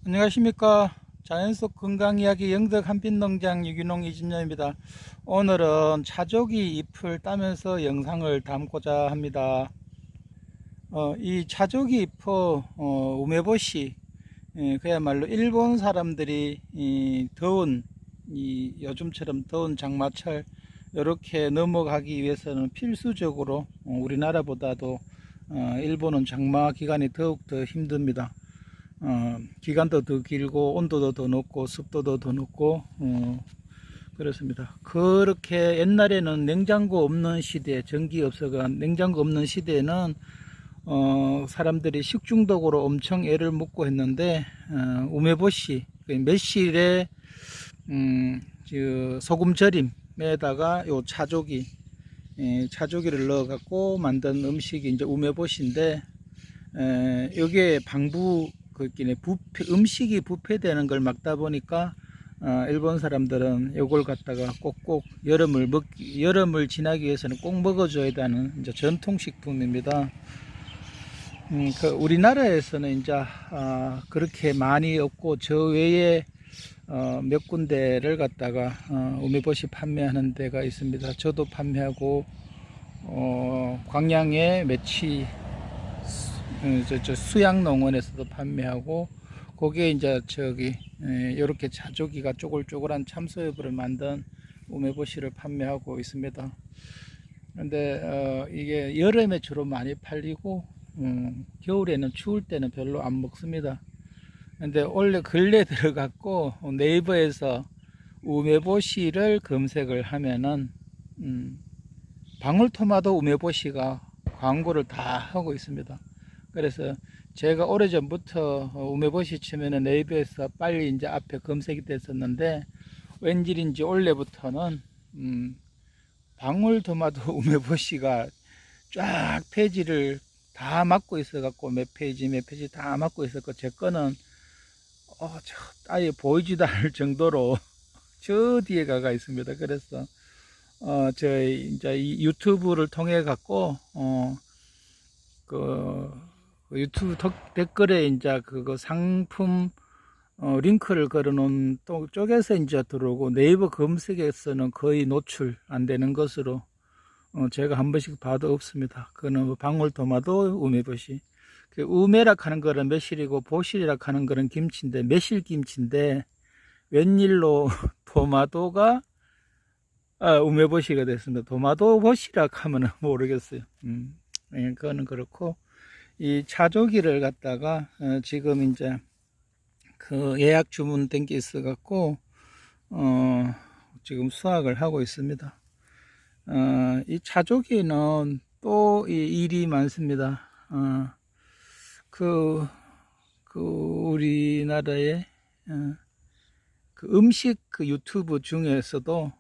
안녕하십니까. 자연속 건강이야기 영덕 한빛농장 유기농 이진녀입니다. 오늘은 차조기 잎을 따면서 영상을 담고자 합니다. 이 차조기 잎은 우메보시, 그야말로 일본 사람들이 더운 요즘처럼 더운 장마철 이렇게 넘어가기 위해서는 필수적으로 우리나라보다도 일본은 장마 기간이 더욱더 힘듭니다. 기간도 더 길고 온도도 더 높고 습도도 더 높고 그렇습니다. 그렇게 옛날에는 냉장고 없는 시대, 전기 없어가 냉장고 없는 시대에는 사람들이 식중독으로 엄청 애를 먹고 했는데 우메보시 매실에 소금 절임에다가 요 차조기를 넣어 갖고 만든 음식이 이제 우메보시인데, 여기에 방부 음식이 부패되는 걸 막다 보니까 일본 사람들은 이걸 갖다가 꼭꼭 여름을 지나기 위해서는 꼭 먹어줘야 되는 이제 전통식품입니다. 우리나라에서는 이제 그렇게 많이 없고 저 외에 몇 군데를 갖다가 우메보시 판매하는 데가 있습니다. 저도 판매하고 광양의 매치 수양농원에서도 판매하고, 거기에 이제 이렇게 차조기가 쪼글쪼글한 참소엽을 만든 우메보시를 판매하고 있습니다. 근데 이게 여름에 주로 많이 팔리고 겨울에는 추울 때는 별로 안 먹습니다. 근데 원래 근래 들어갔고 네이버에서 우메보시를 검색을 하면은 방울토마토 우메보시가 광고를 다 하고 있습니다. 그래서 제가 오래전부터 우메보시 치면은 네이버에서 빨리 이제 앞에 검색이 됐었는데, 웬일인지 올해부터는 방울토마토 우메보시가 쫙 페이지를 다 맡고 있어 갖고 몇 페이지 다 맡고 있었고, 제 거는 아예 보이지도 않을 정도로 저 뒤에 가가 있습니다. 그래서 저희 이제 이 유튜브를 통해 갖고 그 유튜브 댓글에 이제 그거 상품 링크를 걸어 놓은 또 쪽에서 이제 들어오고, 네이버 검색에서는 거의 노출 안 되는 것으로 제가 한 번씩 봐도 없습니다. 그거는 뭐 방울토마토 우메보시. 그 우메라 하는 거는 매실이고 보실이라 하는 거는 김치인데, 매실김치인데 웬일로 토마토가 우메보시가 됐습니다. 토마토 보시라 하면은 모르겠어요. 그거는 그렇고, 이 차조기를 갖다가 지금 이제 그 예약 주문 된 게 있어 갖고 지금 수확을 하고 있습니다. 이 차조기는 또 이 일이 많습니다. 우리나라의 그 음식 유튜브 중에서도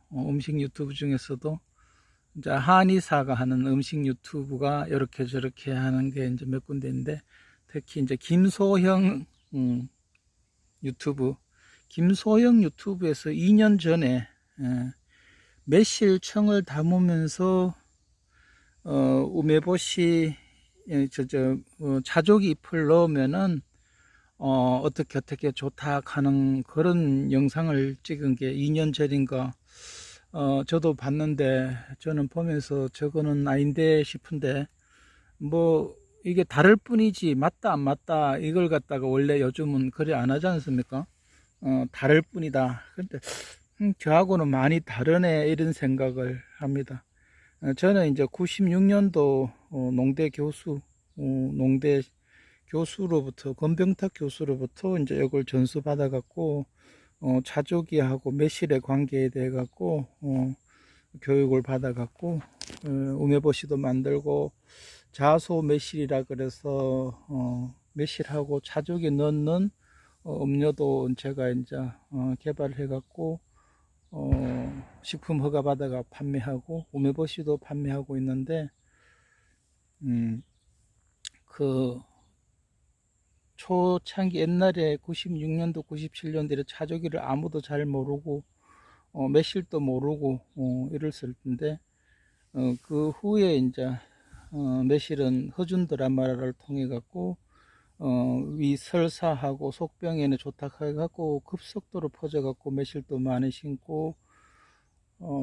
이제 한의사가 하는 음식 유튜브가 이렇게 저렇게 하는 게 이제 몇 군데인데, 특히 이제 김소형 유튜브에서 2년 전에 매실청을 담으면서 우메보시 차조기 잎을 넣으면은 어떻게 좋다 하는 그런 영상을 찍은 게 2년 전인가. 저도 봤는데, 저는 보면서 저거는 아닌데 싶은데, 뭐 이게 다를 뿐이지 맞다 안 맞다 이걸 갖다가 원래 요즘은 그래 안 하지 않습니까? 다를 뿐이다. 근데 저하고는 많이 다르네 이런 생각을 합니다. 저는 이제 96년도 농대 교수로부터, 권병탁 교수로부터 이제 이걸 전수 받아 갖고 차조기하고 매실의 관계에 대해 갖고 교육을 받아 갖고 우메보시도 만들고, 자소 매실이라 그래서 매실하고 차조기 넣는 음료도 제가 이제 개발을 해 갖고 식품 허가 받아가 판매하고 우메보시도 판매하고 있는데, 그 초창기 옛날에 96년도 97년도에 차조기를 아무도 잘 모르고 매실도 모르고 이랬을 텐데, 그 후에 이제 매실은 허준 드라마를 통해 갖고 위 설사하고 속병에는 좋다 해갖고 급속도로 퍼져갖고 매실도 많이 심고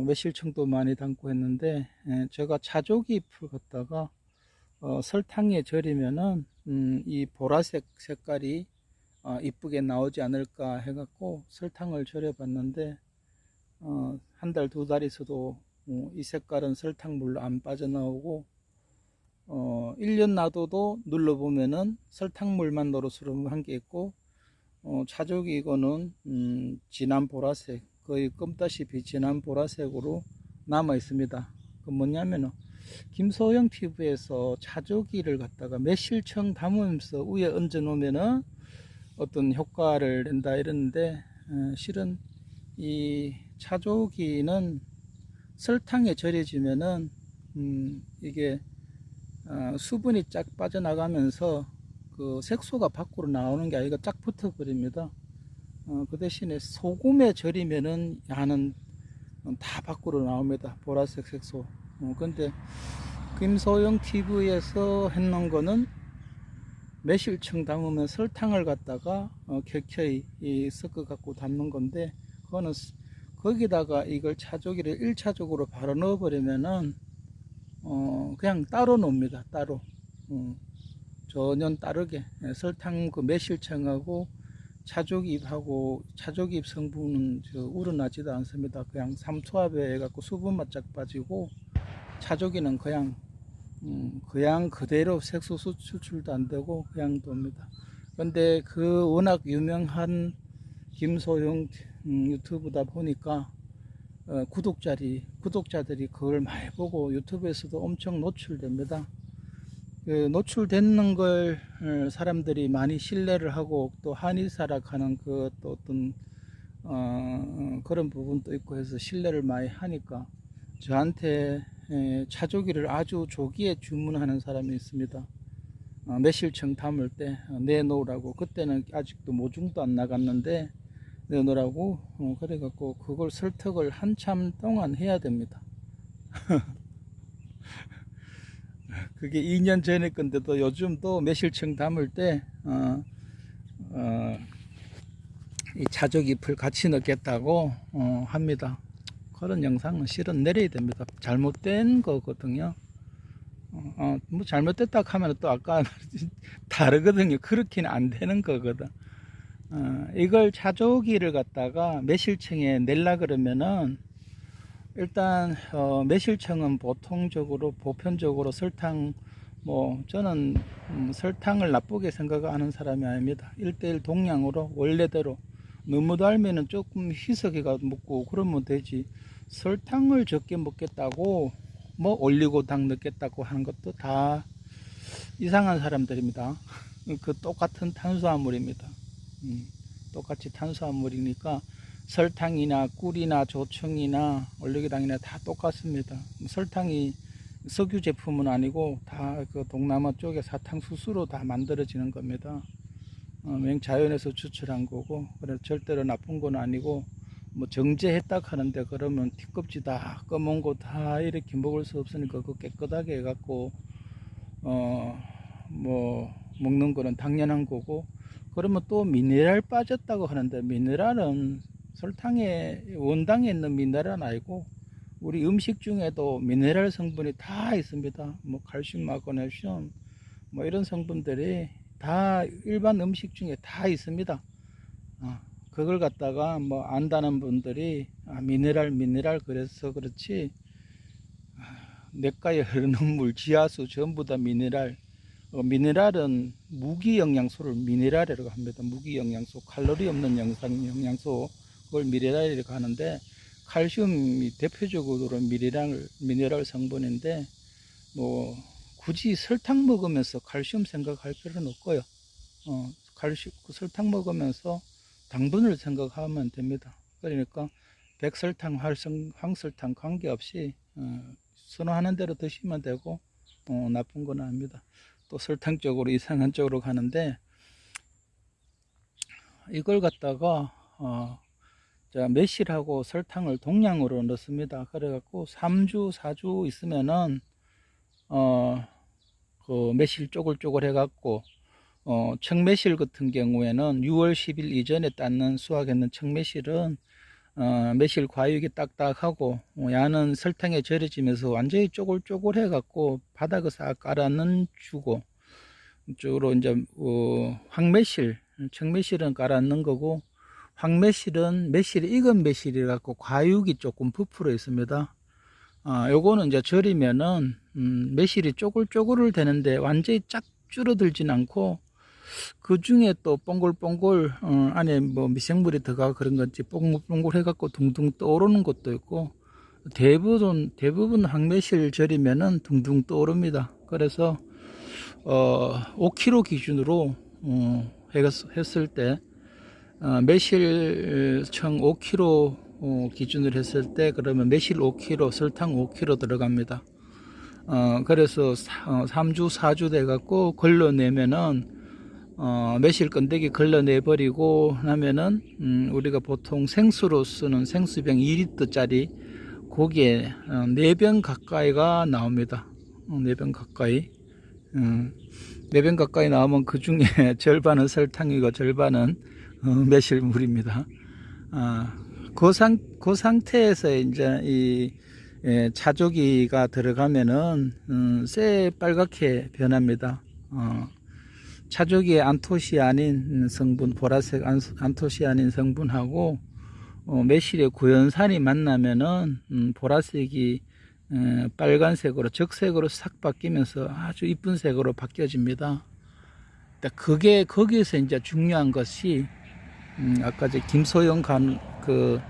매실청도 많이 담고 했는데, 제가 차조기 잎을 갖다가 설탕에 절이면은 이 보라색 색깔이 이쁘게 나오지 않을까 해갖고 설탕을 절여 봤는데, 한 달, 두 달 있어도 이 색깔은 설탕물로 안 빠져나오고, 1년 놔둬도 눌러보면은 설탕물만 노릇스러운 게 있고, 차조기 이거는 진한 보라색, 거의 껌다시피 진한 보라색으로 남아 있습니다. 그 뭐냐면은 김소영 TV에서 차조기를 갖다가 매실청 담으면서 위에 얹어 놓으면은 어떤 효과를 낸다 이러는데, 실은 이 차조기는 설탕에 절여지면은 이게 수분이 쫙 빠져나가면서 그 색소가 밖으로 나오는 게 아니라 쫙 붙어 버립니다. 그 대신에 소금에 절이면은 야는 다 밖으로 나옵니다. 보라색 색소. 근데 김소영 TV에서 했는 거는 매실청 담으면 설탕을 갖다가 켜켜이 섞어 갖고 담는 건데, 그거는 거기다가 이걸 차조기를 1차적으로 바로 넣어 버리면은 그냥 따로 놉니다. 따로. 전혀 다르게 설탕 그 매실청하고 차조기잎하고, 차조기잎 성분은 우러나지도 않습니다. 그냥 삼투압에 해갖고 수분만 쫙 빠지고, 차조기는 그냥 그대로 색소 수출도 안 되고 그냥 돕니다. 근데 그 워낙 유명한 김소영 유튜브다 보니까 구독자들이 그걸 많이 보고 유튜브에서도 엄청 노출됩니다. 그 노출되는 걸 사람들이 많이 신뢰를 하고, 또 한의사락하는 그 또 어떤 그런 부분도 있고 해서 신뢰를 많이 하니까 저한테 차조기를 아주 조기에 주문하는 사람이 있습니다. 매실청 담을 때 내놓으라고. 그때는 아직도 모종도 안 나갔는데 내놓으라고. 그래갖고 그걸 설득을 한참 동안 해야 됩니다. 그게 2년 전에 건데도 요즘도 매실청 담을 때 이 차조기잎을 같이 넣겠다고 합니다. 그런 영상은 실은 내려야 됩니다. 잘못된 거거든요. 뭐 잘못됐다 하면 또 아까 다르거든요. 그렇게는 안 되는 거거든. 이걸 차조기를 갖다가 매실청에 낼라 그러면은, 일단 매실청은 보편적으로 설탕, 뭐 저는 설탕을 나쁘게 생각하는 사람이 아닙니다. 1:1 동량으로 원래대로, 너무 달면은 조금 희석해가 먹고 그러면 되지, 설탕을 적게 먹겠다고 뭐 올리고당 넣겠다고 하는 것도 다 이상한 사람들입니다. 그 똑같은 탄수화물입니다. 똑같이 탄수화물이니까 설탕이나 꿀이나 조청이나 올리고당이나 다 똑같습니다. 설탕이 석유 제품은 아니고 다 그 동남아 쪽에 사탕수수로 다 만들어지는 겁니다. 자연에서 추출한 거고, 그래서 절대로 나쁜 건 아니고, 뭐 정제했다 하는데 그러면 뒷껍질 다 검은 거 다 이렇게 먹을 수 없으니까 그 깨끗하게 해갖고 뭐 먹는 거는 당연한 거고, 그러면 또 미네랄 빠졌다고 하는데, 미네랄은 설탕에 원당에 있는 미네랄은 아니고 우리 음식 중에도 미네랄 성분이 다 있습니다. 뭐 칼슘, 마그네슘 뭐 이런 성분들이 다 일반 음식 중에 다 있습니다. 그걸 갖다가 뭐 안다는 분들이 미네랄 그래서 그렇지, 냇가에 흐르는 물, 지하수 전부 다 미네랄. 미네랄은 무기영양소를 미네랄이라고 합니다. 무기영양소, 칼로리 없는 영양소, 그걸 미네랄이라고 하는데, 칼슘이 대표적으로 미네랄 성분인데, 뭐 굳이 설탕 먹으면서 칼슘 생각할 필요는 없고요. 설탕 먹으면서 당분을 생각하면 됩니다. 그러니까 백설탕, 황설탕 관계없이 선호하는 대로 드시면 되고, 나쁜 건 아닙니다. 또 설탕 쪽으로, 이상한 쪽으로 가는데, 이걸 갖다가 매실하고 설탕을 동량으로 넣습니다. 그래갖고 3주 4주 있으면은 그 매실 쪼글쪼글 해갖고 청매실 같은 경우에는 6월 10일 이전에 땄는 수확했는 청매실은 매실 과육이 딱딱하고 야는 설탕에 절여지면서 완전히 쪼글쪼글해 갖고 바닥에 싹 깔아는 주고, 주로 이제 황매실, 청매실은 깔아는 거고, 황매실은 매실이 익은 매실이 갖고 과육이 조금 부풀어 있습니다. 요거는 이제 절이면은 매실이 쪼글쪼글을 되는데 완전히 쫙 줄어들진 않고, 그 중에 또 뽕골뽕골 안에 뭐 미생물이 들어가 그런 건지 뽕골뽕골 해갖고 둥둥 떠오르는 것도 있고, 대부분 황매실 절이면은 둥둥 떠오릅니다. 그래서 5kg 기준으로 했을 때 매실청 5kg 기준으로 했을 때 그러면 매실 5kg, 설탕 5kg 들어갑니다. 그래서 3주 4주 돼 갖고 걸러내면은 매실 건더기 걸러내 버리고 나면은 우리가 보통 생수로 쓰는 생수병 2리터 짜리 거기에 4병 가까이가 나옵니다. 4병 가까이. 4병 가까이 나오면 그 중에 절반은 설탕이고 절반은 매실물입니다. 그 상태에서 이제 이 차조기가 들어가면은 새빨갛게 변합니다. 차조기에 안토시아닌 성분, 보라색 안토시아닌 성분하고 매실의 구연산이 만나면은 보라색이 빨간색으로 적색으로 싹 바뀌면서 아주 이쁜 색으로 바뀌어집니다. 그게 거기에서 이제 중요한 것이 아까 김소영 그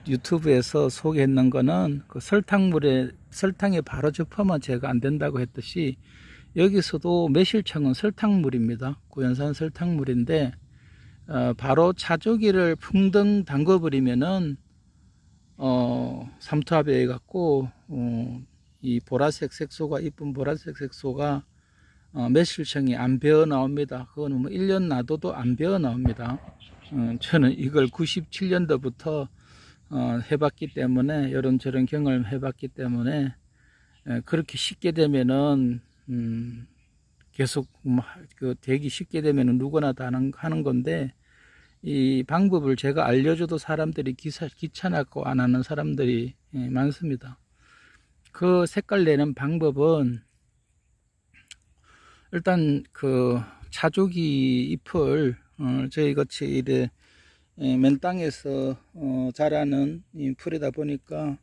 유튜브에서 소개했는 거는 그 설탕에 바로 접하면 제가 안 된다고 했듯이, 여기서도 매실청은 설탕물입니다. 구연산 설탕물인데 바로 차조기를 풍덩 담궈버리면은 삼투압에 갖고 이 보라색 색소가, 이쁜 보라색 색소가 매실청이 안 배어 나옵니다. 그거는 뭐 1년 놔둬도 안 배어 나옵니다. 저는 이걸 97년도부터 해봤기 때문에, 이런저런 경험을 해봤기 때문에 그렇게 쉽게 되면은 계속 되기 쉽게 되면은 누구나 다 하는 건데, 이 방법을 제가 알려줘도 사람들이 귀찮았고 안 하는 사람들이 많습니다. 그 색깔 내는 방법은 일단 그 차조기 잎을 저희 같이 이래 맨 땅에서 자라는 풀이다 보니까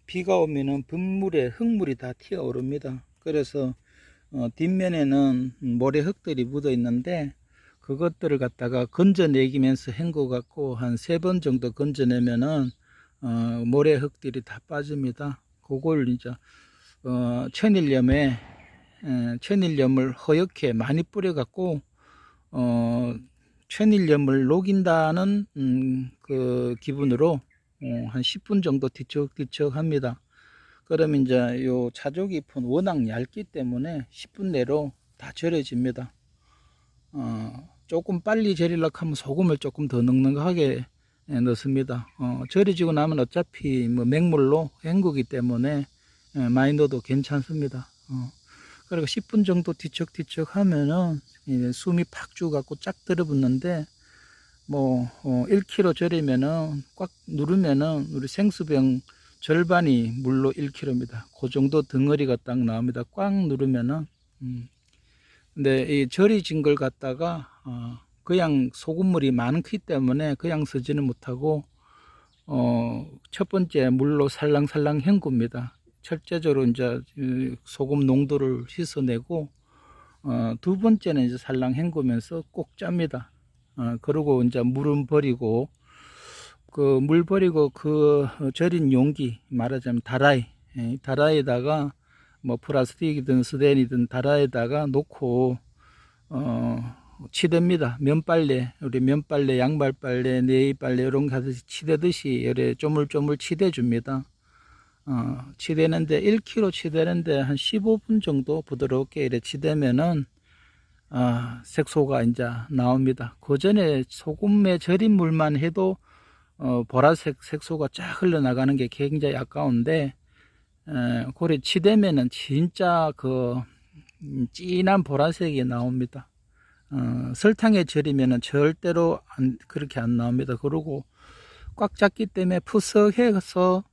비가 오면은 흙물이 다 튀어오릅니다. 그래서 뒷면에는 모래흙들이 묻어 있는데 그것들을 갖다가 건져내기면서 헹궈 갖고 한 3번 정도 건져내면은 모래흙들이 다 빠집니다. 그걸 이제 천일염을 허옇게 많이 뿌려 갖고 천일염을 녹인다는 그 기분으로 한 10분 정도 뒤척뒤척 합니다. 그러면 이제 요 차조기 잎은 워낙 얇기 때문에 10분 내로 다 절여집니다. 조금 빨리 절이려고 하면 소금을 조금 더 넉넉하게 넣습니다. 절여지고 나면 어차피 뭐 맹물로 헹구기 때문에 많이 넣어도 괜찮습니다. 그리고 10분 정도 뒤척뒤척 하면은 숨이 팍 죽어갖고 쫙 들어붙는데, 뭐 1kg 절이면은 꽉 누르면은 우리 생수병 절반이 물로 1kg입니다. 그 정도 덩어리가 딱 나옵니다. 꽉 누르면은. 근데 이 절이진 걸 갖다가 그냥 소금물이 많기 때문에 그냥 쓰지는 못하고 첫 번째 물로 살랑살랑 헹굽니다. 철제적으로 이제 소금 농도를 씻어내고, 두 번째는 이제 살랑 헹구면서 꼭 짭니다. 그리고 이제 물은 버리고, 그 물 버리고 그 절인 용기, 말하자면 다라이에다가 뭐 플라스틱이든 스텐이든 다라에다가 놓고 치댑니다. 면빨래, 우리 면빨래, 양말빨래, 네이빨래 이런 거 하듯이 치대듯이 이렇게 쪼물쪼물 치대줍니다. 치대는데 1kg 치대는데 한 15분 정도 부드럽게 이렇게 치대면은 색소가 이제 나옵니다. 그 전에 소금에 절인 물만 해도 보라색 색소가 쫙 흘러나가는 게 굉장히 아까운데, 그래 치대면은 진짜 그 진한 보라색이 나옵니다. 설탕에 절이면은 절대로 그렇게 안 나옵니다. 그리고 꽉 찼기 때문에 푸석해서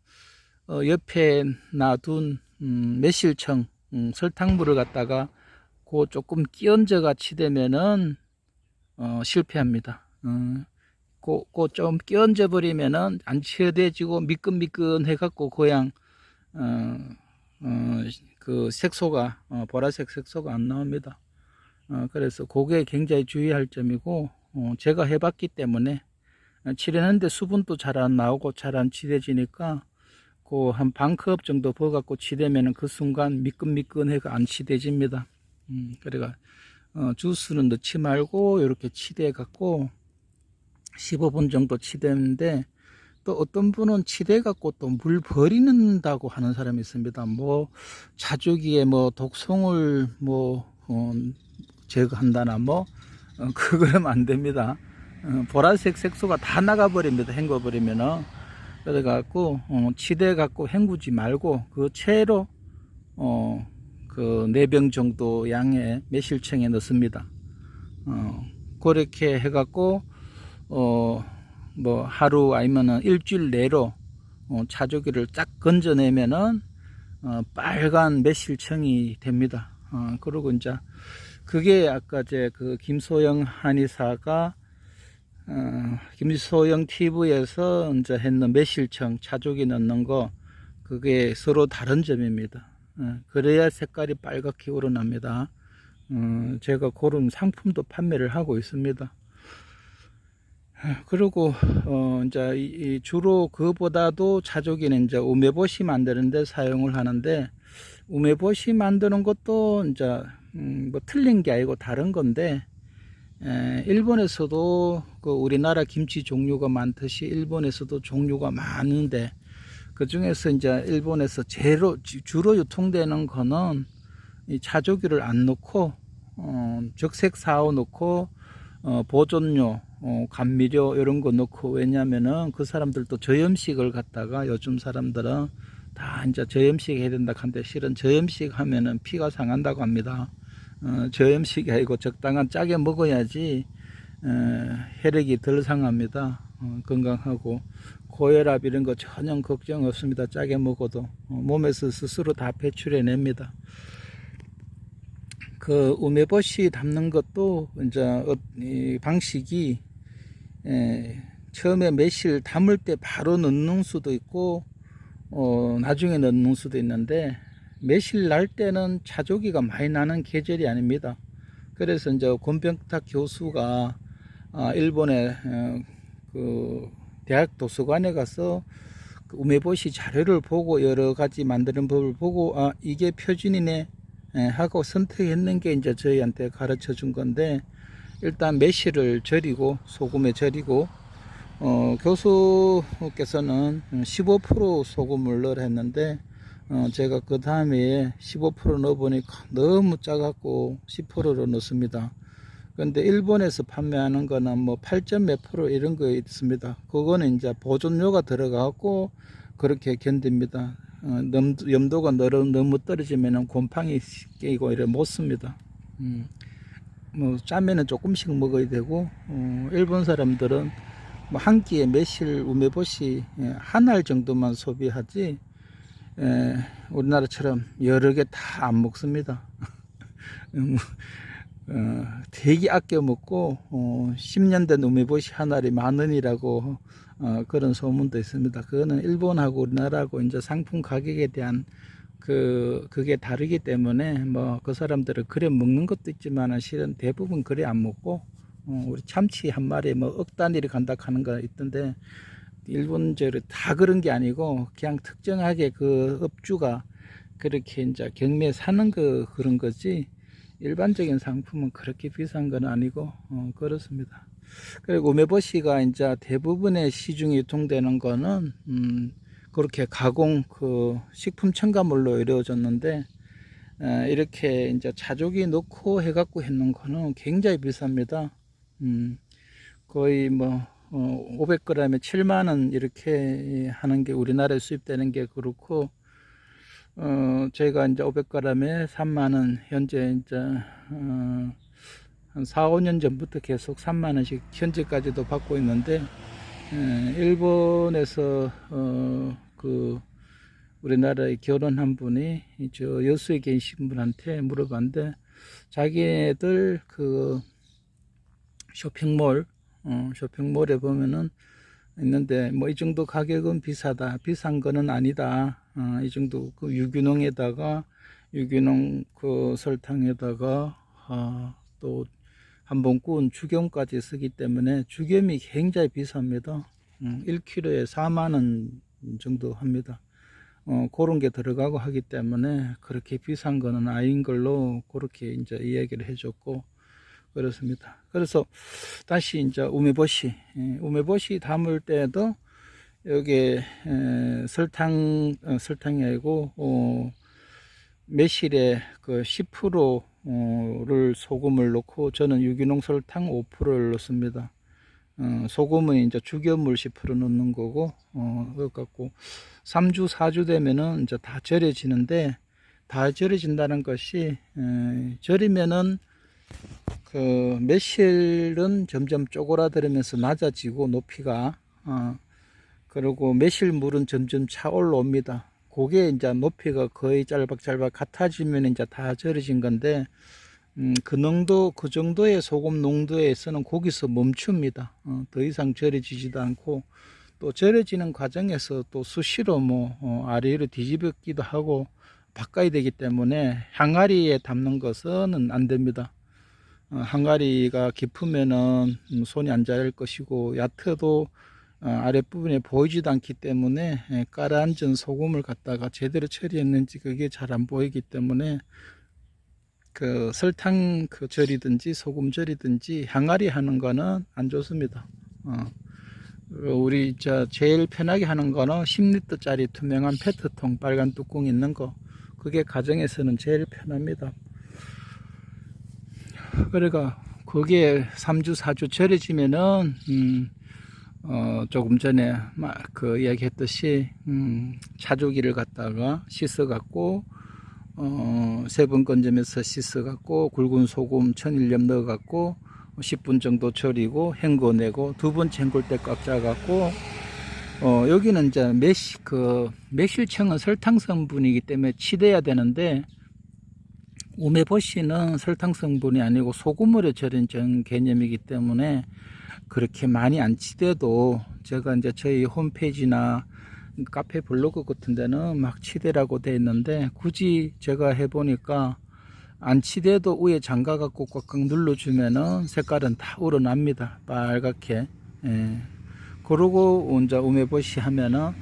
옆에 놔둔 매실청 설탕물을 갖다가 그 조금 끼얹어가 치대면은 실패합니다. 그 좀 끼얹어 버리면은 안 치어대지고 미끈미끈 해갖고 그냥 그 색소가 보라색 색소가 안 나옵니다. 그래서 그게 굉장히 주의할 점이고 제가 해봤기 때문에 칠했는데 수분도 잘 안 나오고 잘 안 치대지니까 그 한 반 컵 정도 부어갖고 치대면은 그 순간 미끈미끈해가 안 치대집니다. 그래가 주스는 넣지 말고 이렇게 치대갖고 15분 정도 치대는데 또 어떤 분은 치대갖고 또 물 버리는다고 하는 사람이 있습니다. 뭐 차주기에 뭐 독성을 뭐 제거한다나 뭐 그러면 안 됩니다. 보라색 색소가 다 나가버립니다. 헹궈버리면은. 그래갖고 치대갖고 헹구지 말고 그 채로 그 4병 정도 양의 매실청에 넣습니다. 그렇게 해갖고 뭐 하루 아니면은 일주일 내로 차조기를 쫙 건져내면은 빨간 매실청이 됩니다. 그리고 이제 그게 아까 그 김소영 한의사가 김소영 TV에서 이제 했는 매실청 차조기 넣는 거 그게 서로 다른 점입니다. 그래야 색깔이 빨갛게 우러납니다. 제가 그런 상품도 판매를 하고 있습니다. 그리고 이제 주로 그보다도 차조기는 이제 우메보시 만드는데 사용을 하는데 우메보시 만드는 것도 이제 뭐 틀린 게 아니고 다른 건데 일본에서도 그 우리나라 김치 종류가 많듯이 일본에서도 종류가 많은데 그 중에서 이제 일본에서 주로 유통되는 거는 이 차조기를 안 넣고 적색 사오 넣고 보존료 감미료 이런 거 넣고 왜냐면은 그 사람들도 저염식을 갖다가 요즘 사람들은 다 이제 저염식 해야 된다 한데 실은 저염식 하면은 피가 상한다고 합니다. 저염식이 아니고 적당한 짜게 먹어야지 혈액이 덜 상합니다. 건강하고 고혈압 이런 거 전혀 걱정 없습니다. 짜게 먹어도 몸에서 스스로 다 배출해 냅니다. 그 우메보시 담는 것도 이제 이 방식이 처음에 매실 담을 때 바로 넣는 수도 있고 나중에 넣는 수도 있는데 매실 날 때는 차조기가 많이 나는 계절이 아닙니다. 그래서 이제 권병탁 교수가 일본의 그 대학 도서관에 가서 그 우메보시 자료를 보고 여러 가지 만드는 법을 보고 이게 표준이네 하고 선택했는 게 이제 저희한테 가르쳐 준 건데 일단 매실을 절이고 소금에 절이고 교수께서는 15% 소금을 넣으라 했는데 제가 그 다음에 15% 넣어보니까 너무 작았고 10%로 넣습니다. 근데 일본에서 판매하는 거는 뭐 8점 몇 프로 이런 거 있습니다. 그거는 이제 보존료가 들어가고 그렇게 견딥니다. 염도가 너무 떨어지면 곰팡이 끼고 이래 못 씁니다. 뭐 짜면은 조금씩 먹어야 되고 일본 사람들은 뭐 한 끼에 매실 우메보시 한 알 정도만 소비하지 우리나라처럼 여러 개 다 안 먹습니다. 되게 아껴 먹고 10년 된 우메보시 한 알이 10,000원이라고 그런 소문도 있습니다. 그거는 일본하고 우리나라하고 이제 상품 가격에 대한 그게 다르기 때문에 뭐 그 사람들은 그래 먹는 것도 있지만 실은 대부분 그래 안 먹고 우리 참치 한 마리에 뭐 억 단위로 간다 하는 거 있던데 일본제로 다 그런 게 아니고 그냥 특정하게 그 업주가 그렇게 이제 경매에 사는 그런 거지 일반적인 상품은 그렇게 비싼 건 아니고 그렇습니다. 그리고 우메보시가 이제 대부분의 시중에 유통되는 거는 그렇게 가공 식품 첨가물로 이루어졌는데 이렇게 이제 차조기 넣고 해갖고 했는 거는 굉장히 비쌉니다. 거의 뭐 500g에 7만원 이렇게 하는 게 우리나라에 수입되는 게 그렇고 저희가 이제 500g에 3만원 현재 이제 한 4, 5년 전부터 계속 3만 원씩 현재까지도 받고 있는데, 일본에서 그 우리나라에 결혼한 분이 저 여수에 계신 분한테 물어봤는데, 자기네들 그 쇼핑몰에 보면은 있는데, 뭐 이 정도 가격은 비싸다, 비싼 거는 아니다, 이 정도 그 유기농 그 설탕에다가 또 한 번 구운 죽염까지 쓰기 때문에 죽염이 굉장히 비쌉니다. 1kg에 4만 원 정도 합니다. 그런 게 들어가고 하기 때문에 그렇게 비싼 거는 아닌 걸로 그렇게 이제 이야기를 해줬고 그렇습니다. 그래서 다시 이제 우메보시 담을 때도 여기 설탕이 아니고 매실에 그 10%를 소금을 넣고, 저는 유기농 설탕 5%를 넣습니다. 소금은 이제 죽여물 10% 넣는 거고, 그래갖고 3주 4주 되면은 이제 다 절여지는데, 다 절여진다는 것이 절이면은 그 매실은 점점 쪼그라들면서 낮아지고 높이가, 그리고 매실물은 점점 차올라 옵니다. 그게 이제 높이가 거의 짤박짤박 같아지면 이제 다 절여진 건데, 그 정도의 소금 농도에서는 거기서 멈춥니다. 더 이상 절여지지도 않고, 또 절여지는 과정에서 또 수시로 아래로 뒤집기도 하고 바꿔야 되기 때문에 항아리에 담는 것은 안 됩니다. 항아리가 깊으면은 손이 안 잘 것이고, 얕아도 아랫부분에 보이지도 않기 때문에 가라앉은 소금을 갖다가 제대로 처리했는지 그게 잘 안 보이기 때문에 그 설탕 그 절이든지 소금 절이든지 항아리 하는 거는 안 좋습니다. 우리 제일 편하게 하는 거는 10L 짜리 투명한 페트통 빨간 뚜껑 있는 거, 그게 가정에서는 제일 편합니다. 그러니까 거기에 3주 4주 절여지면은 조금 전에 그 이야기 했듯이 차조기를 갖다가 씻어 갖고 3번 건져면서 씻어 갖고 굵은 소금 천일염 넣어 갖고 10분 정도 절이고 헹궈내고, 두 번째 헹굴 때 꽉 짜 갖고, 여기는 이제 매실청은 설탕 성분이기 때문에 치대야 되는데, 우메보시는 설탕 성분이 아니고 소금물에 절인 개념이기 때문에 그렇게 많이 안 치대도, 제가 이제 저희 홈페이지나 카페 블로그 같은 데는 막 치대라고 돼 있는데, 굳이 제가 해보니까 안 치대도 위에 잠가 갖고 꽉꽉 눌러주면은 색깔은 다 우러납니다. 빨갛게. 그러고 이제 우메보시 하면은,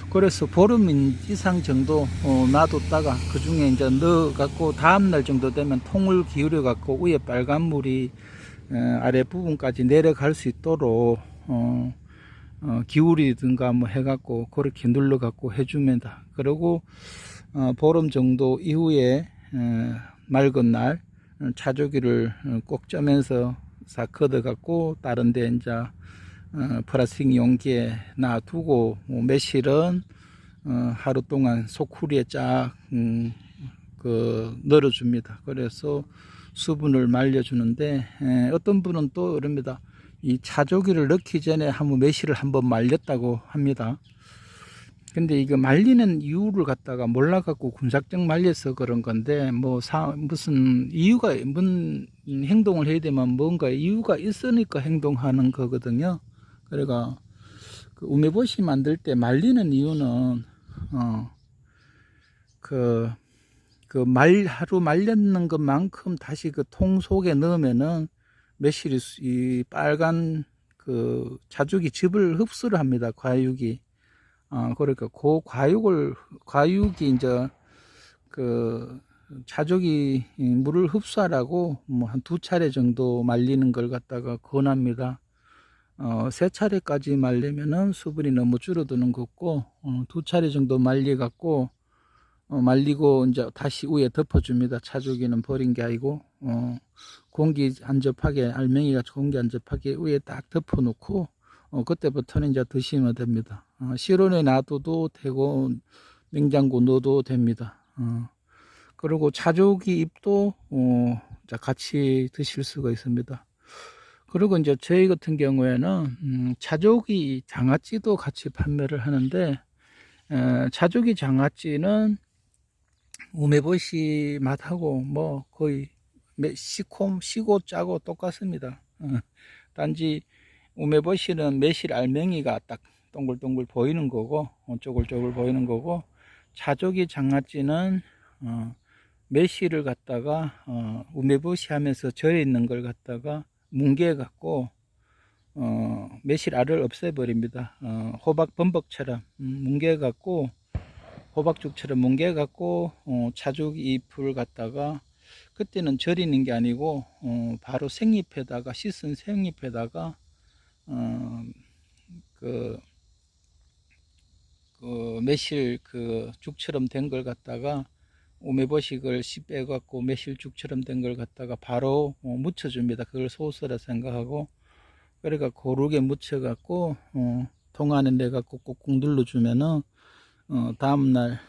그래서 보름 이상 정도 놔뒀다가 그 중에 이제 넣어 갖고 다음날 정도 되면 통을 기울여 갖고 위에 빨간 물이 아래 부분까지 내려갈 수 있도록 기울이든가 뭐 해갖고 그렇게 눌러 갖고 해줍니다. 그리고 보름 정도 이후에 맑은 날 차조기를 꼭 쪄면서 싹 걷어 갖고 다른 데 이제 플라스틱 용기에 놔두고, 매실은 하루 동안 소쿠리에 쫙 널어줍니다. 그래서 수분을 말려주는데, 어떤 분은 또 이럽니다. 이 차조기를 넣기 전에 한번 매실을 한번 말렸다고 합니다. 근데 이거 말리는 이유를 갖다가 몰라갖고 군삭정 말려서 그런 건데, 무슨 행동을 해야 되면 뭔가 이유가 있으니까 행동하는 거거든요. 그러니까 그 우메보시 만들 때 말리는 이유는 하루 말렸는 것만큼 다시 그 통 속에 넣으면은 매실이 이 빨간 그 차죽이 즙을 흡수를 합니다. 과육이. 그러니까 그 과육이 이제 그 차죽이 물을 흡수하라고 한 2차례 정도 말리는 걸 갖다가 권합니다. 3차례까지 말리면은 수분이 너무 줄어드는 거고, 2차례 정도 말리고 이제 다시 위에 덮어줍니다. 차조기는 버린 게 아니고, 공기 안 접하게, 알맹이가 공기 안 접하게 위에 딱 덮어 놓고, 그때부터는 이제 드시면 됩니다. 실온에 놔둬도 되고, 냉장고 넣어도 됩니다. 그리고 차조기 잎도, 이제 같이 드실 수가 있습니다. 그리고 이제 저희 같은 경우에는 차조기 장아찌도 같이 판매를 하는데, 차조기 장아찌는 우메보시 맛하고 뭐 거의 시고 짜고 똑같습니다. 단지 우메보시는 매실 알맹이가 딱 동글동글 보이는 거고, 쪼글쪼글 보이는 거고, 차조기 장아찌는 매실을 갖다가 우메보시 하면서 절여 있는 걸 갖다가 뭉개 갖고 매실 알을 없애버립니다. 호박 범벅처럼 뭉개 갖고, 호박죽처럼 뭉개 갖고 차죽 잎을 갖다가, 그때는 절이는 게 아니고 바로 생잎에다가, 씻은 생잎에다가 그 매실 그 죽처럼 된 걸 갖다가, 우메보식을 씨 빼갖고 매실죽처럼 된 걸 갖다가 바로 묻혀줍니다. 그걸 소스라 생각하고, 그러니까 고르게 묻혀갖고 통 안에 내갖고 꾹꾹 눌러주면은 다음날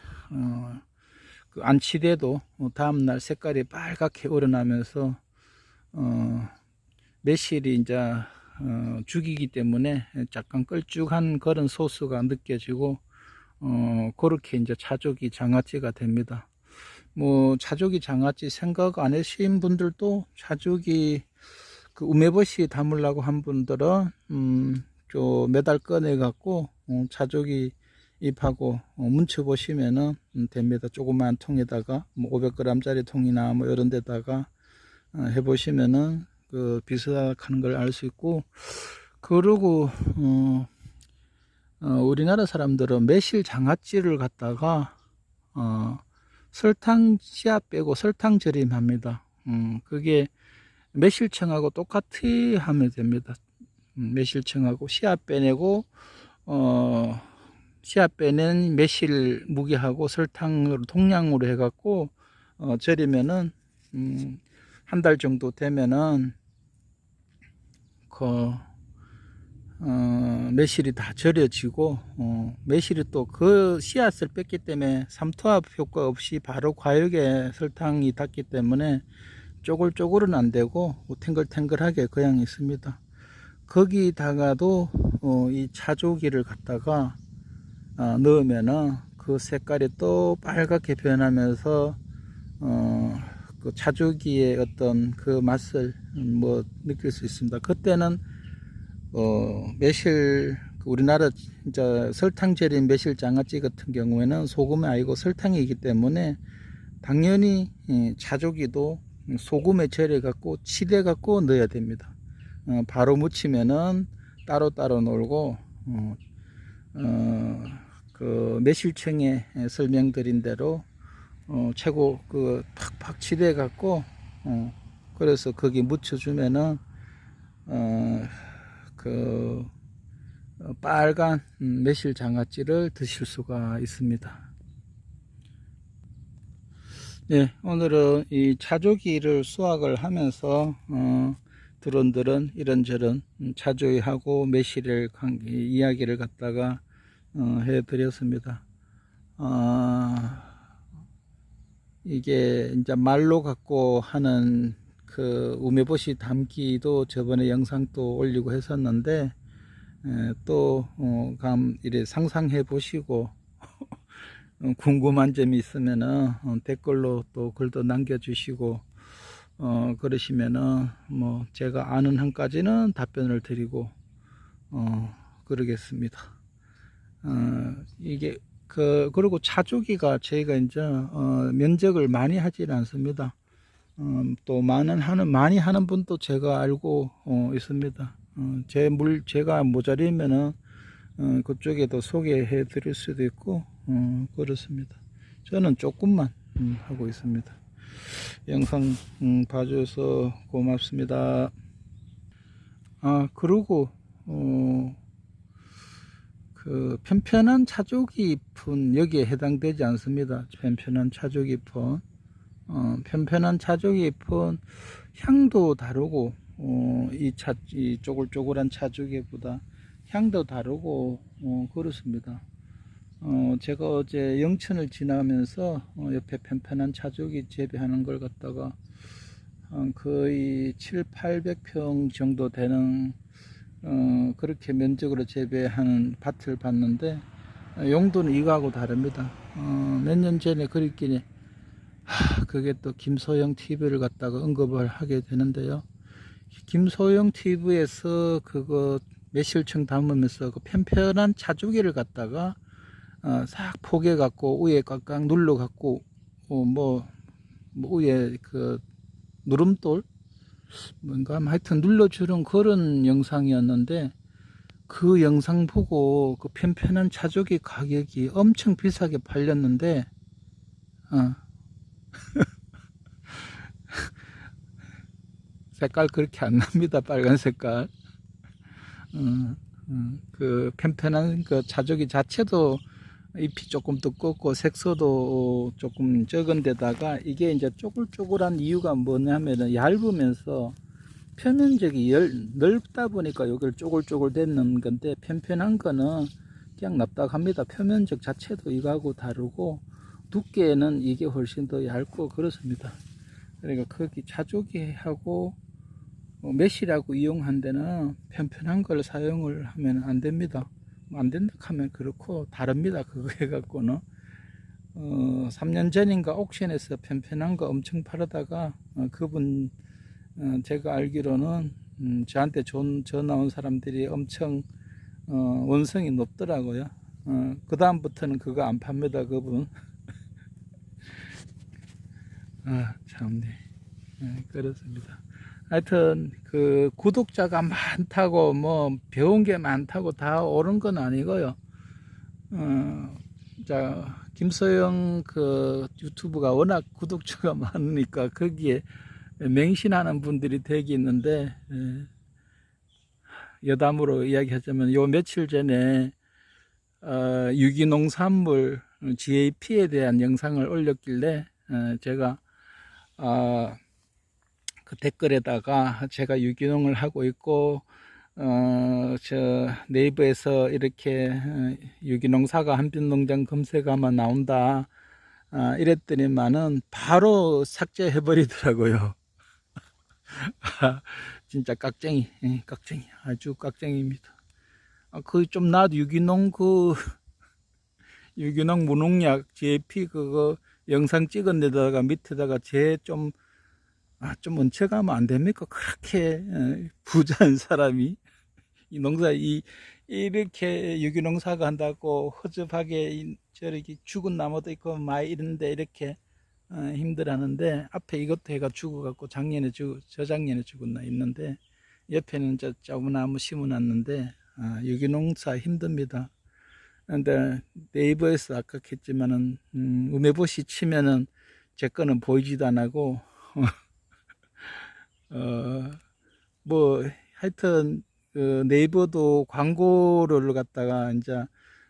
그 안치대도 다음날 색깔이 빨갛게 우러나면서 매실이 이제 죽이기 때문에 약간 걸쭉한 그런 소스가 느껴지고, 그렇게 이제 차조기 장아찌가 됩니다. 뭐 차조기 장아찌 생각 안 하신 분들도, 차조기 그 우메보시 담으려고 한 분들은 좀 매달 꺼내 갖고 차조기 잎하고 뭉쳐 보시면은 됩니다. 조그만 통에다가 뭐 500g 짜리 통이나 뭐 이런 데다가 해 보시면은 그 비슷한 걸 알 수 있고, 그리고 우리나라 사람들은 매실 장아찌를 갖다가 설탕 씨앗 빼고 설탕 절임합니다. 그게 매실청하고 똑같이 하면 됩니다. 매실청하고 씨앗 빼내고 씨앗 빼낸 매실 무게하고 설탕으로 동량으로 해갖고 절이면은 한 달 정도 되면은 매실이 다 절여지고, 매실이 또 그 씨앗을 뺐기 때문에 삼투압 효과 없이 바로 과육에 설탕이 닿기 때문에 쪼글쪼글은 안 되고 탱글탱글하게 그냥 있습니다. 거기다가도 이 차조기를 갖다가 넣으면은 그 색깔이 또 빨갛게 변하면서 그 차조기의 어떤 그 맛을 뭐 느낄 수 있습니다. 그때는 매실, 우리나라 진짜 설탕 절인 매실 장아찌 같은 경우에는 소금이 아니고 설탕이기 때문에 당연히 차조기도 소금에 절여 갖고 치대 갖고 넣어야 됩니다. 바로 무치면은 따로따로 놀고, 그 매실청에 설명드린 대로 최고 그 팍팍 치대 갖고 그래서 거기 묻혀주면은 그 빨간 매실 장아찌를 드실 수가 있습니다. 네, 오늘은 이 차조기를 수확을 하면서 드론들은 이런저런 차조기하고 매실을 이야기를 갖다가 해드렸습니다. 이게 이제 말로 갖고 하는 그 우메보시 담기도 저번에 영상 또 올리고 했었는데, 또 이래 상상해 보시고 궁금한 점이 있으면은 댓글로 또 글도 남겨주시고 그러시면은 뭐 제가 아는 한까지는 답변을 드리고 그러겠습니다. 이게 그리고 차조기가 저희가 이제 면적을 많이 하지는 않습니다. 또 많이 하는 분도 제가 알고 있습니다. 제가 모자리면은 그쪽에도 소개해 드릴 수도 있고 그렇습니다. 저는 조금만 하고 있습니다. 영상 봐줘서 고맙습니다. 그리고 그 편편한 차조기 잎은 여기에 해당되지 않습니다. 편편한 차조기 잎은 편편한 차조기 잎은 향도 다르고 이 쪼글쪼글한 차조기보다 향도 다르고 그렇습니다. 제가 어제 영천을 지나면서 옆에 편편한 차조기 재배하는 걸 갖다가 거의 7, 800평 정도 되는 그렇게 면적으로 재배하는 밭을 봤는데 용도는 이거하고 다릅니다. 몇 년 전에 그랬기에 그게 또 김소영 TV를 갖다가 언급을 하게 되는데요. 김소영 TV에서 그거 매실청 담으면서 그 편편한 차주기를 갖다가 싹 포개 갖고 위에 꽉꽉 눌러 갖고 뭐 위에 그 누름돌 뭔가 하여튼 눌러주는 그런 영상이었는데 그 영상 보고 그 편편한 차주기 가격이 엄청 비싸게 팔렸는데 색깔 그렇게 안 납니다. 빨간 색깔. 그 편편한 그 차조기 자체도 잎이 조금 두껍고 색소도 조금 적은 데다가 이게 이제 쪼글쪼글한 이유가 뭐냐면은 얇으면서 표면적이 넓다 보니까 여기를 쪼글쪼글 되는 건데 편편한 거는 그냥 납작합니다. 표면적 자체도 이거하고 다르고 두께는 이게 훨씬 더 얇고 그렇습니다. 그러니까 거기 차조기하고 메시라고 이용한 데는 편편한 걸 사용을 하면 안 됩니다. 안 된다 하면 그렇고 다릅니다. 그거 해갖고는 3년 전인가 옥션에서 편편한 거 엄청 팔아다가 그분 제가 알기로는 저한테 전화 온 사람들이 엄청 원성이 높더라고요. 그 다음부터는 그거 안 팝니다. 그분. 참네. 그렇습니다. 하여튼 그 구독자가 많다고 뭐 배운 게 많다고 다 옳은 건 아니고요. 자 김소영 그 유튜브가 워낙 구독자가 많으니까 거기에 맹신하는 분들이 되게 있는데 여담으로 이야기하자면 요 며칠 전에 유기농산물 GAP에 대한 영상을 올렸길래 제가 그 댓글에다가 제가 유기농을 하고 있고 저 네이버에서 이렇게 유기농사가 한빛농장 검색하면 나온다 이랬더니만은 바로 삭제해 버리더라고요. 진짜 깍쟁이, 깍쟁이, 아주 깍쟁이입니다. 그 좀 나도 유기농 유기농 무농약 GAP 그거 영상 찍은 데다가 밑에다가 좀 얹혀가면 안 됩니까? 그렇게 부자인 사람이 이 농사 이렇게 유기농사가 한다고 허접하게 저렇게 죽은 나무도 있고 많이 이런데 이렇게 힘들어하는데 앞에 이것도 해가 죽어갖고 저작년에 죽었나 있는데 옆에는 저 작은 나무 심어놨는데 유기농사 힘듭니다. 근데 네이버에서 아까 했지만은 우메보시 치면은 제 거는 보이지도 안 하고 뭐 하여튼 네이버도 광고를 갖다가 이제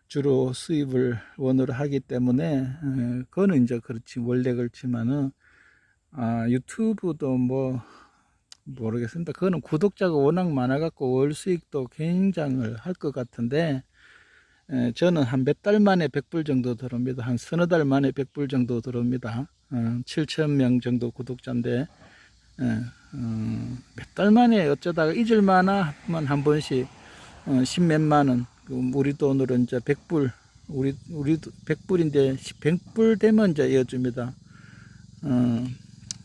주로 수입을 원으로 하기 때문에 그거는 이제 그렇지 원래 그렇지만은 유튜브도 뭐 모르겠습니다. 그거는 구독자가 워낙 많아 갖고 월 수익도 굉장히 할 것 같은데 저는 한 몇 달 만에 100불 정도 들어옵니다. 한 서너 달 만에 100불 정도 들어옵니다. 7,000명 정도 구독자인데 몇 달 만에 어쩌다가 잊을만하면 한 번씩 10몇만 원 우리 돈으로 이제 100불 우리도 100불인데 100불 되면 이제 이어줍니다.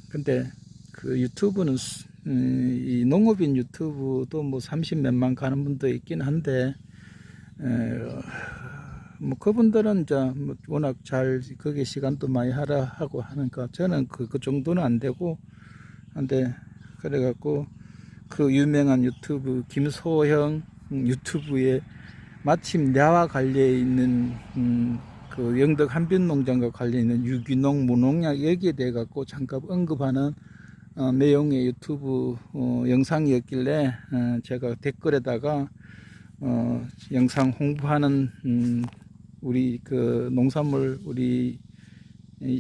근데 그 유튜브는 이 농업인 유튜브도 뭐 30몇만 가는 분도 있긴 한데 뭐 그분들은 이제 뭐 워낙 잘 거기에 시간도 많이 하라 하고 하니까 저는 그 정도는 안 되고 한데 그래갖고 그 유명한 유튜브 김소영 유튜브에 마침 나와 관련 있는 그 영덕 한빛농장과 관련 있는 유기농 무농약 여기에 대해 갖고 잠깐 언급하는 내용의 유튜브 영상이었길래 제가 댓글에다가 영상 홍보하는 우리 그 농산물 우리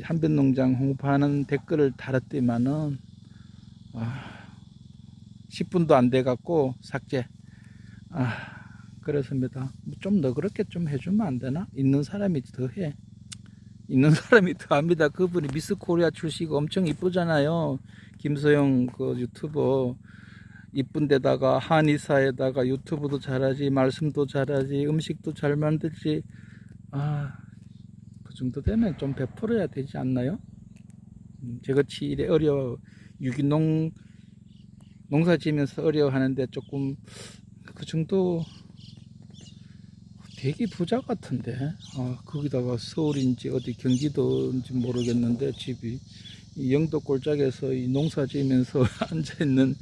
한빛농장 홍보하는 댓글을 달았더니만은 10분도 안 돼 갖고 삭제. 그렇습니다. 좀 너그럽게 좀 해주면 안 되나? 있는 사람이 더 해. 있는 사람이 더 압니다. 그분이 미스 코리아 출시고 엄청 이쁘잖아요. 김소영 그 유튜버. 이쁜 데다가 한의사에다가 유튜브도 잘하지, 말씀도 잘하지, 음식도 잘 만들지. 아, 그 정도 되면 좀 베풀어야 되지 않나요? 저같이 이래 유기농 농사 지면서 어려워하는데 조금 그 정도 되게 부자 같은데. 거기다가 서울인지 어디 경기도인지 모르겠는데 집이 이 영도 골짜기에서 이 농사 지면서 앉아있는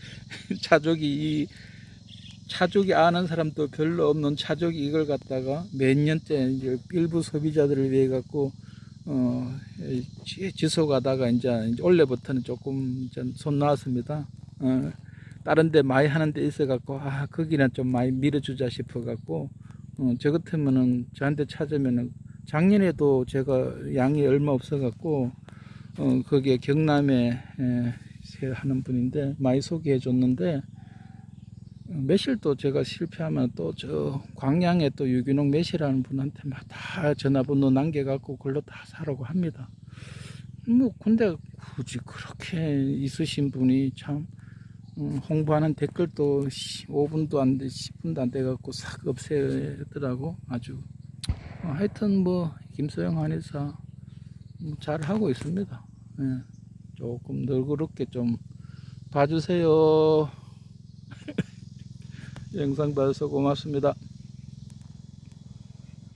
차족이 아는 사람도 별로 없는 차족이 이걸 갖다가 몇 년째 이제 일부 소비자들을 위해 갖고 지속하다가 이제 올해부터는 조금 이제 손 놨습니다. 다른 데 많이 하는 데 있어 갖고 거기는 좀 많이 밀어주자 싶어 갖고 저 같으면은 저한테 찾으면은 작년에도 제가 양이 얼마 없어 갖고 거기에 경남에 하는 분인데 많이 소개해 줬는데 매실도 제가 실패하면 또 저 광양에 또 유기농 매실하는 분한테 막 다 전화번호 남겨갖고 그걸로 다 사라고 합니다. 뭐 근데 굳이 그렇게 있으신 분이 참 홍보하는 댓글도 5분도 안 돼, 10분도 안 돼갖고 싹 없애더라고. 아주 하여튼 뭐 김소영 한의사 잘 하고 있습니다. 예, 조금 널그럽게 좀 봐주세요. 영상 봐주셔서 고맙습니다.